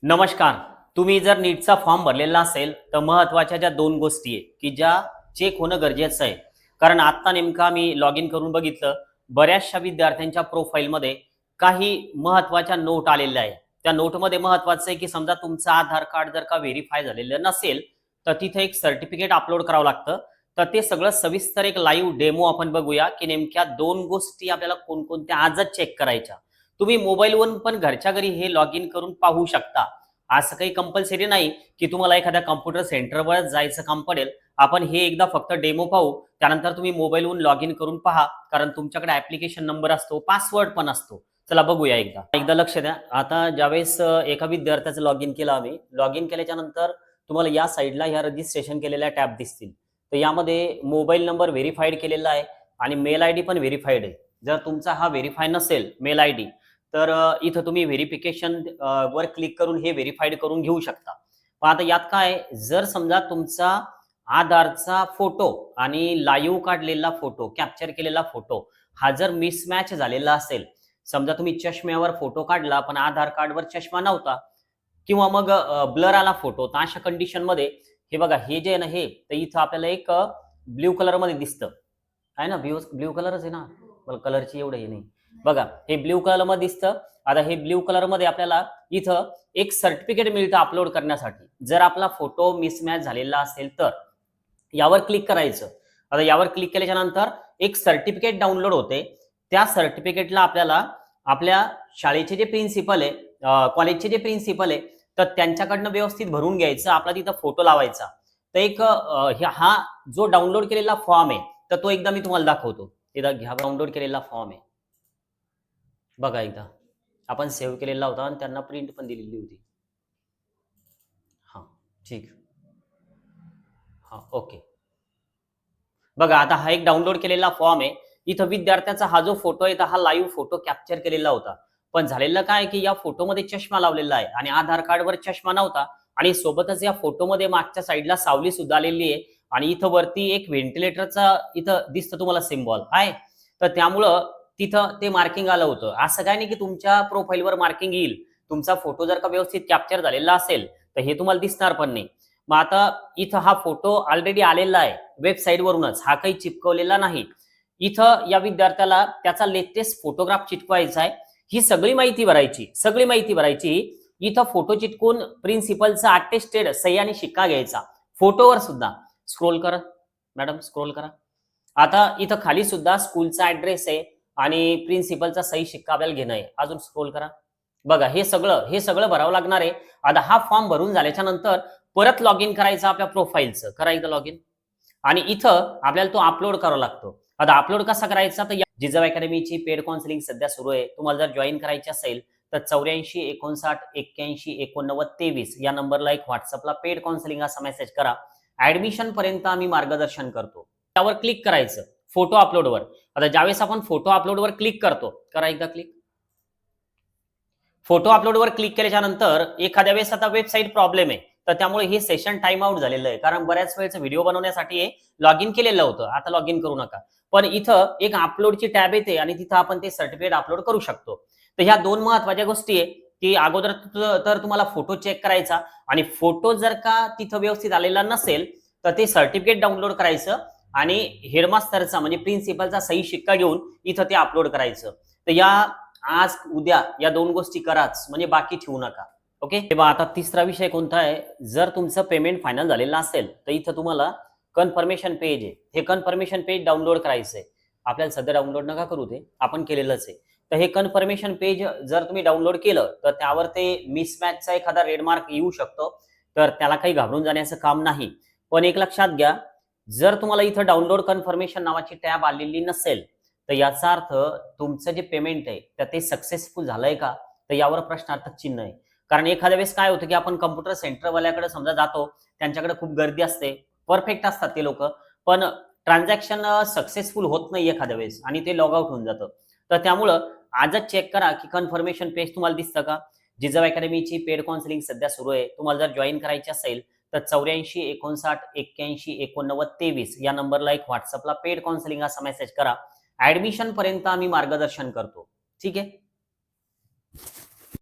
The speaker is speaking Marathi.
नमस्कार. तुम्ही जर नीटचा फॉर्म भरलेला असेल तर महत्त्वाच्या ज्या 2 गोष्टी आहे, की ज्या चेक होणं गरजेचं आहे. कारण आत्ता नेमका मी लॉग इन करून बघितलं, बऱ्याचशा विद्यार्थ्यांच्या प्रोफाईलमध्ये काही महत्त्वाच्या नोट आलेल्या आहे. त्या नोटमध्ये महत्त्वाचं आहे, की समजा तुमचं आधार कार्ड जर का व्हेरिफाय झालेलं नसेल, तर तिथे एक सर्टिफिकेट अपलोड करावं लागतं. तर ते सगळं सविस्तर एक लाईव्ह डेमो आपण बघूया, की नेमक्या 2 गोष्टी आपल्याला कोणकोणत्या आजच चेक करायच्या. तुम्ही मोबाईलवरून पण घरच्या घरी हे लॉग इन करून पाहू शकता. असं काही कंपल्सरी नाही, की तुम्हाला एखाद्या कॉम्प्युटर सेंटरवरच जायचं काम पडेल. आपण हे एकदा फक्त डेमो पाहू. त्यानंतर तुम्ही मोबाईलवरून लॉग इन करून पहा. कारण तुमच्याकडे ॲप्लिकेशन नंबर असतो, पासवर्ड पण असतो. चला बघूया एकदा. एकदा लक्ष द्या. आता ज्यावेळेस एका विद्यार्थ्याचं लॉग इन केलं आम्ही. लॉग इन केल्याच्यानंतर तुम्हाला या साइडला ह्या रजिस्ट्रेशन केलेल्या टॅब दिसतील. तर यामध्ये मोबाईल नंबर व्हेरिफाईड केलेला आहे आणि मेल आयडी पण व्हेरिफाईड आहे. जर तुमचा हा व्हेरिफाय नसेल मेल आयडी, तर इथं तुम्ही व्हेरिफिकेशन वर क्लिक करून हे व्हेरिफाईड करून घेऊ शकता. पण आता यात काय आहे, जर समजा तुमचा आधारचा फोटो आणि लाईव्ह काढलेला फोटो, कॅप्चर केलेला फोटो हा जर मिसमॅच झालेला असेल, समजा तुम्ही चष्म्यावर फोटो काढला पण आधार कार्डवर चष्मा नव्हता किंवा मग ब्लर आला फोटो, तर अशा कंडिशनमध्ये हे बघा, हे जे आहे ना, हे तर इथं आपल्याला एक ब्ल्यू कलरमध्ये दिसतं. आहे ना, ब्ल्यू ब्ल्यू कलरच आहे ना, मला कलरची एवढं हे नाही. बघा, हे ब्ल्यू कलरमध्ये दिसतं. आता हे ब्ल्यू कलरमध्ये आपल्याला इथं एक सर्टिफिकेट मिळतं अपलोड करण्यासाठी. जर आपला फोटो मिसमॅच झालेला असेल तर यावर क्लिक करायचं. आता यावर क्लिक केल्याच्या नंतर एक सर्टिफिकेट डाउनलोड होते. त्या सर्टिफिकेटला आपल्याला आपल्या शाळेचे जे प्रिन्सिपल आहे, कॉलेजचे जे प्रिन्सिपल आहे, तर त्यांच्याकडनं व्यवस्थित भरून घ्यायचं. आपला तिथं फोटो लावायचा. तर एक हा जो डाउनलोड केलेला फॉर्म आहे, तर तो एकदा मी तुम्हाला दाखवतो. एकदा घ्या, डाउनलोड केलेला फॉर्म आहे. बघा एकदा. आपण सेव्ह केलेला होता आणि त्यांना प्रिंट पण दिलेली होती. हां, ठीक. हां, ओके. बघा, आता हा एक डाउनलोड केलेला फॉर्म आहे. इथं विद्यार्थ्याचा हा जो फोटो आहे, तर हा लाईव्ह फोटो कॅप्चर केलेला होता. पण झालेलं काय, की या फोटोमध्ये चष्मा लावलेला आहे आणि आधार कार्डवर चष्मा नव्हता आणि सोबतच या फोटोमध्ये मागच्या साइडला सावली सुद्धा आलेली आहे आणि इथं वरती एक व्हेंटिलेटरचा इथं दिसतं तुम्हाला सिम्बॉल आहे. तर त्यामुळं तिथं ते मार्किंग आलं होतं. असं काही नाही, की तुमच्या प्रोफाईलवर मार्किंग येईल. तुमचा फोटो जर का व्यवस्थित कॅप्चर झालेला असेल, तर हे तुम्हाला दिसणार पण नाही. मग आता इथं हा फोटो ऑलरेडी आलेला आहे वेबसाईटवरूनच, हा काही चिपकवलेला नाही. इथं या विद्यार्थ्याला त्याचा लेटेस्ट फोटोग्राफ चिटकवायचा आहे. ही सगळी माहिती भरायची, सगळी माहिती भरायची. इथं फोटो चिटकून प्रिन्सिपलचा अटेस्टेड सही आणि शिक्का घ्यायचा. फोटोवर सुद्धा. स्क्रोल करा मॅडम, स्क्रोल करा. आता इथं खाली सुद्धा स्कूलचा ॲड्रेस आहे आणि प्रिन्सिपलचा सही शिक्का आपल्याला घेणं आहे. अजून स्क्रोल करा. बघा, हे सगळं भरावं लागणार आहे. आता हा फॉर्म भरून झाल्याच्या नंतर परत लॉग इन करायचं आपल्या प्रोफाईलचं. करा एकदा लॉग इन आणि इथं आपल्याला तो अपलोड करावा लागतो. आता अपलोड कसा करायचा, तर जिजाऊ अकॅडमीची पेड काउन्सिलिंग सध्या सुरू आहे. तुम्हाला जर जॉईन करायची असेल तर 84 59 81 89 23 या नंबरला एक व्हॉट्सअपला पेड काउन्सिलिंग असा मेसेज करा. ऍडमिशन पर्यंत आम्ही मार्गदर्शन करतो. त्यावर क्लिक करायचं फोटो अपलोडवर. आता ज्यावेळेस आपण फोटो अपलोडवर क्लिक करतो, करा एकदा क्लिक. फोटो अपलोडवर क्लिक केल्याच्या नंतर एखाद्या वेळेस आता वेबसाईट प्रॉब्लेम आहे, तर त्यामुळे हे सेशन टाइम आउट झालेलं आहे. कारण बऱ्याच वेळेस व्हिडिओ बनवण्यासाठी हे लॉग इन केलेलं होतं. आता लॉग इन करू नका. पण इथं एक अपलोडची टॅब येते आणि तिथं आपण ते सर्टिफिकेट अपलोड करू शकतो. तर ह्या 2 महत्त्वाच्या गोष्टी आहे, की अगोदर तर तुम्हाला फोटो चेक करायचा आणि फोटो जर का तिथं व्यवस्थित आलेला नसेल, तर ते सर्टिफिकेट डाउनलोड करायचं आणि हेडमास्टरचा म्हणजे प्रिन्सिपलचा सही शिक्का घेऊन इथं ते अपलोड करायचं. तर या आज उद्या या 2 गोष्टी कराच, म्हणजे बाकी ठेवू नका. ओके. तेव्हा आता तिसरा विषय कोणता आहे, जर तुमचं पेमेंट फायनल झालेलं असेल तर इथं तुम्हाला कन्फर्मेशन पेज आहे. हे कन्फर्मेशन पेज डाउनलोड करायचं आहे. आपल्याला सध्या डाउनलोड नका करू, ते आपण केलेलंच आहे. तर हे कन्फर्मेशन पेज जर तुम्ही डाउनलोड केलं तर त्यावर ते मिसमॅचचा एखादा रेड मार्क येऊ शकतो. तर त्याला काही घाबरून जाण्याचं काम नाही. पण एक लक्षात घ्या, जर तुम्हाला इथं डाउनलोड कन्फर्मेशन नावाची टॅब आलेली नसेल, तर याचा अर्थ तुमचं जे पेमेंट आहे तर ते सक्सेसफुल झालंय का, तर यावर प्रश्नार्थक चिन्ह आहे. कारण एखाद्या वेळेस काय होतं, की आपण कॉम्प्युटर सेंटरवाल्याकडे समजा जातो, त्यांच्याकडे खूप गर्दी असते, परफेक्ट असतात ते लोक, पण ट्रान्झॅक्शन सक्सेसफुल होत नाही एखाद्या वेळेस आणि ते लॉग आउट होऊन जातं. तर त्यामुळं आजच चेक करा, की कन्फर्मेशन पेज तुम्हाला दिसतं का. जिजाऊ अकॅडमीची पेड काउन्सिलिंग सध्या सुरू आहे. तुम्हाला जर जॉईन करायची असेल तर 84 59 81 89 23 या नंबरला एक व्हॉट्सअपला पेड काउन्सिलिंग असा मेसेज करा. ऍडमिशन पर्यंत आम्ही मार्गदर्शन करतो. ठीक आहे.